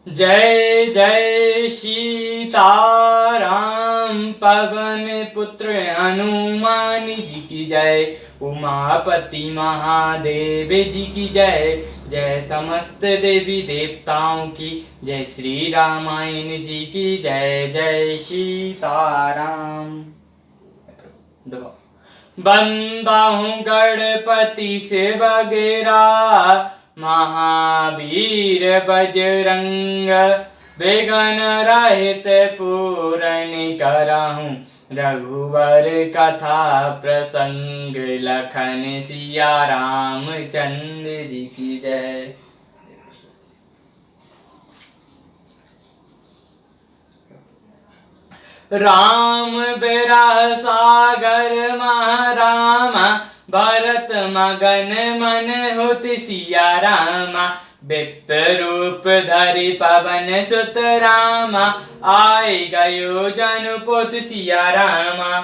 जय जय सीताराम। पवन पुत्र हनुमान जी की जय। उमापति महादेव जी की जय। जय समस्त देवी देवताओं की जय। श्री रामायण जी की जय। जय सीताराम। बंदा हूँ गणपति से वगैरह, महावीर बजरंग, बेगन रहित पूर्ण कराहूँ रघुवर कथा प्रसंग। लखन सिया रामचंद्र जी की जय। राम बिरह सागर महारामा, भरत मगन मन होत सिया रामा। विप्र रूप धरि पवन सुत रामा, आए गयो जनु पोत सिया रामा।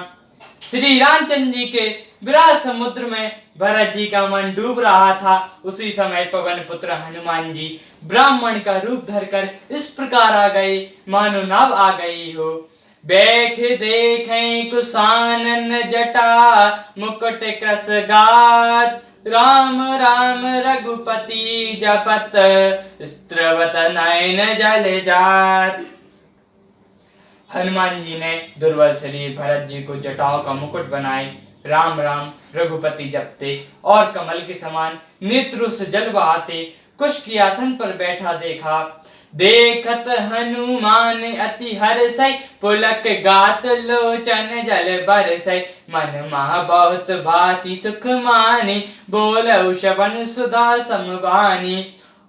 श्री रामचंद्र जी के विराट समुद्र में भरत जी का मन डूब रहा था। उसी समय पवन पुत्र हनुमान जी ब्राह्मण का रूप धरकर इस प्रकार आ गए मानो नाव आ गई हो। बैठ देखें कुशानन जटा, मुकुट कृस गात, राम राम रघुपति जपत, स्त्रवत नयन जल जात। हनुमान जी ने दुर्बल शरीर भरत जी को जटाओं का मुकुट बनाए, राम राम रघुपति जपते और कमल के समान नेत्रों से जल बहाते कुश की आसन पर बैठा देखा। देखत हनुमान अति हर्षै, पुलक गात लोचन जल बरसै। मन महा बहुत भांति सुख मानी, बोलऊ श्रवण सुधा समबानी।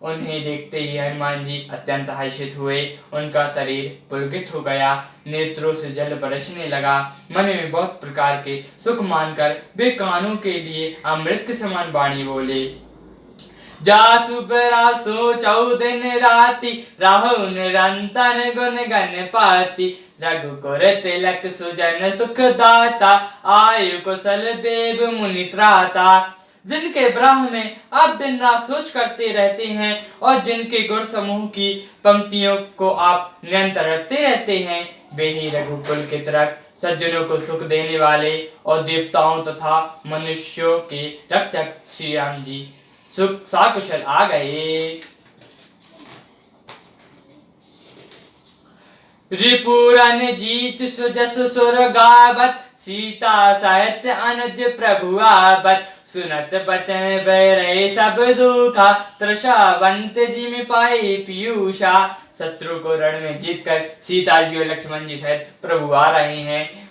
उन्हें देखते ही हनुमान जी अत्यंत हर्षित हुए। उनका शरीर पुलकित हो गया, नेत्रों से जल बरसने लगा। मन में बहुत प्रकार के सुख मानकर वे कानों के लिए अमृत के समान वाणी बोले। जासु बरासो चौदिन राति, राहु निरंतर गुण गण पाति। रघुकुर तिलक सुजन सुख दाता, आयु कुशल देव मुनि त्राता। जिनके ब्राह में आप दिन रात सोच करते रहते हैं और जिनके गुण समूह की पंक्तियों को आप निरंतर रटते रहते हैं, वे ही रघुकुल के तिलक, सज्जनों को सुख देने वाले और देवताओं तथा मनुष्यों के रक्षक श्री राम जी सुख साकुशल आ गए। रिपुरन जीत सुजस सुर गावत, सीता सहित अनुज प्रभु आवत। सुनत बचन बैरे सब दुखा, त्रसावंत जिमि पाए पीयूषा। शत्रु को रण में जीतकर सीता जी और लक्ष्मण जी सहित प्रभु आ रहे हैं।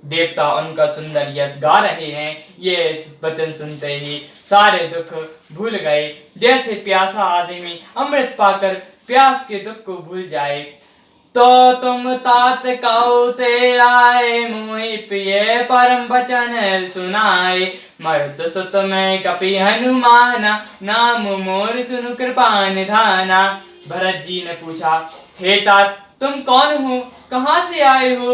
देवता उनका सुंदर यश गा रहे हैं। ये वचन सुनते ही सारे दुख भूल गए, जैसे प्यासा आदमी अमृत पाकर प्यास के दुख को भूल जाए। तो तुम तात कहो ते आए, मोहि प्रिय परम वचन सुनाए। मरुत सुत में कपि हनुमाना, नाम मोर सुनु कृपा निधाना। भरत जी ने पूछा, हे तात तुम कौन हो, कहाँ से आए हो?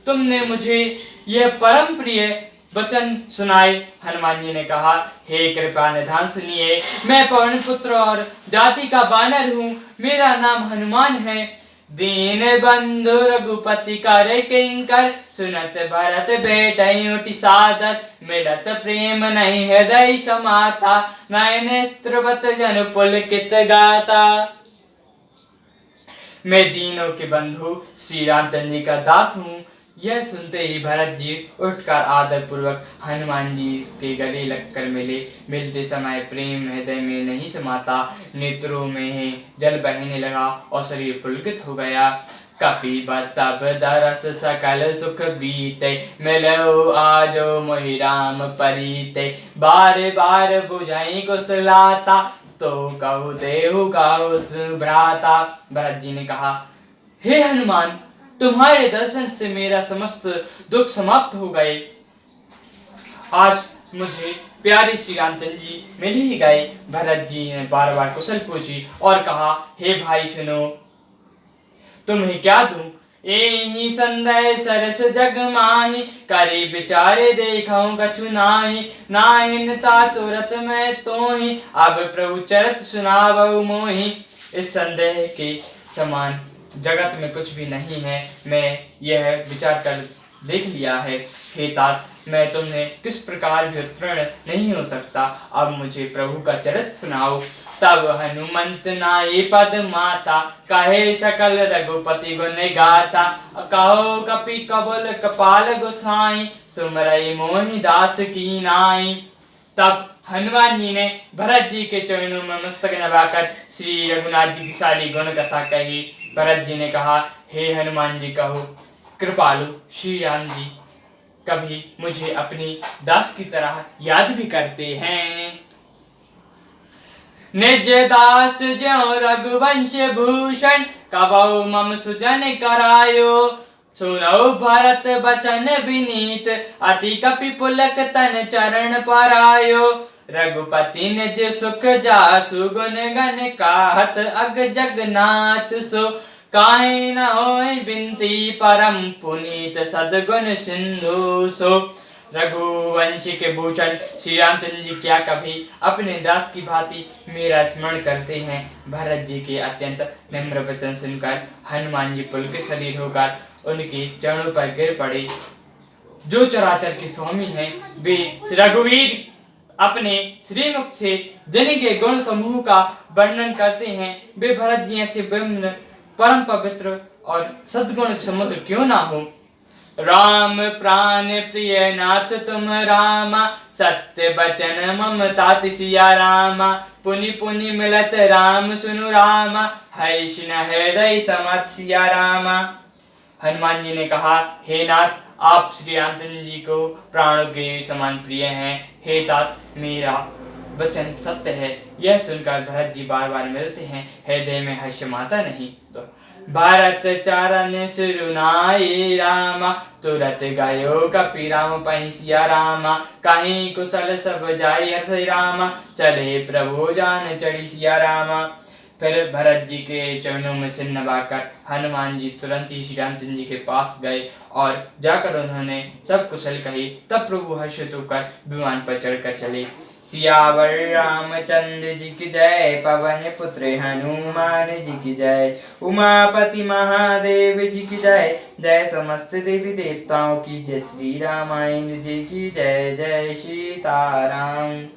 तुमने मुझे यह परम प्रिय वचन सुनाए। हनुमान जी ने कहा, हे कृपा निधान सुनिए, मैं पवन पुत्र और जाति का बानर हूँ। मेरा नाम हनुमान है। दीन बंधु रघुपति कर किंकर, सुनत भरत बेटई उठि सादर। मिलत प्रेम नहीं हृदय समाता, नयन स्त्रवत जनु पुलकित गाता। मैं दीनों के बंधु श्री रामचंद्र जी का दास हूँ। यह सुनते ही भरत जी उठकर आदर पूर्वक हनुमान जी के गले लगकर मिले। मिलते समय प्रेम हृदय में नहीं समाता, नेत्रों में जल बहने लगा और शरीर पुलकित हो गया। कपि तब दरस सकल सुख बीते, मिलो आजो मोहि राम परीते। बार बार बुझाई कुशलाता, तो कहु देहु कहु सुभ्राता। भरत जी ने कहा, हे हनुमान, तुम्हारे दर्शन से मेरा समस्त दुख समाप्त हो गए। आज मुझे प्यारे श्री रामचंद्र जी मिल ही गए। भरत जी ने बार बार कुशल पूछी और कहा, हे भाई सुनो, तुम्हें क्या दूं? एहि संदेह सरस जग माही, करी विचारे देखऊं कछु नाही। नाहिनता तुरत मैं तोहि, अब प्रभु चरत सुनावऊ मोहि। इस संदेह के समान जगत में कुछ भी नहीं है। मैं यह विचार कर देख लिया है। हे तात, मैं तुम्हें किस प्रकार भी उत्तीर्ण नहीं हो सकता। अब मुझे प्रभु का चरित्र सुनाओ। तब हनुमंत नाई पद माता, कहे सकल रघुपति गुण गाता। कहो कपि कबल कपाल गोसाई, सुमरई मोहि दास की नाई। तब हनुमान जी ने भरत जी के चरणों में मस्तक नवाकर श्री रघुनाथ जी की सारी गुण कथा कही। भरत जी ने कहा, हे हनुमान जी, कहो कृपालु श्री राम जी कभी मुझे अपनी दास की तरह याद भी करते हैं। निज दास ज्यों रघुवंश भूषण, कबहु मम सुजन करायो। सुनौ भरत बचन विनीत, अति कपि पुलक तन चरण परायो। रघुपति निज सुख जासु, गुण गण कहत अग जगन्नाथ सो। काहे न होय बिनती परम पुनीत, सद्गुण सिंधु सो। रघुवंशी के भूषण श्री रामचंद्र जी क्या कभी अपने दास की भांति मेरा स्मरण करते हैं। भरत जी के अत्यंत नम्र वचन सुनकर हनुमान जी पुलकित शरीर होकर उनके चरणों पर गिर पड़े। जो चराचर के स्वामी हैं, वे रघुवीर अपने श्रीमुख से जिनके गुण समूह का वर्णन करते हैं, वे भरत जी ऐसे परम पवित्र और सद्गुण समुद्र क्यों ना हो। राम प्राण प्रिय नाथ तुम रामा, सत्य बचन मम तात सिया रामा। पुनि पुनि मिलत राम सुनु रामा, है सिन हृदय समत सिया रामा। हनुमान जी ने कहा, हे नाथ, आप श्री रामचंद्र जी को प्राणों के समान प्रिय हैं। हे तात, मेरा वचन सत्य है। यह सुनकर भरत जी बार बार मिलते हैं। हृदय में हर्ष माता नहीं तो भरत चरण सिरुनाए रामा, तुरत गयो कपि राम पहि सिया रामा। कहीं कुशल सब जाई हर्षि रामा, चले प्रभु जान चढ़ी सिया रामा। फिर भरत जी के चरणों में सिर नवाकर हनुमान जी तुरंत ही श्री रामचंद्र जी के पास गए और जाकर उन्होंने सब कुशल कही। तब प्रभु हर्षित होकर विमान पर चढ़कर चले। सियावर रामचंद्र जी की जय, पवन पुत्र हनुमान जी की जय। उमापति महादेव जी की जय, जय समस्त देवी देवताओं की जय। श्री रामायण जी की जय, जय सीताराम।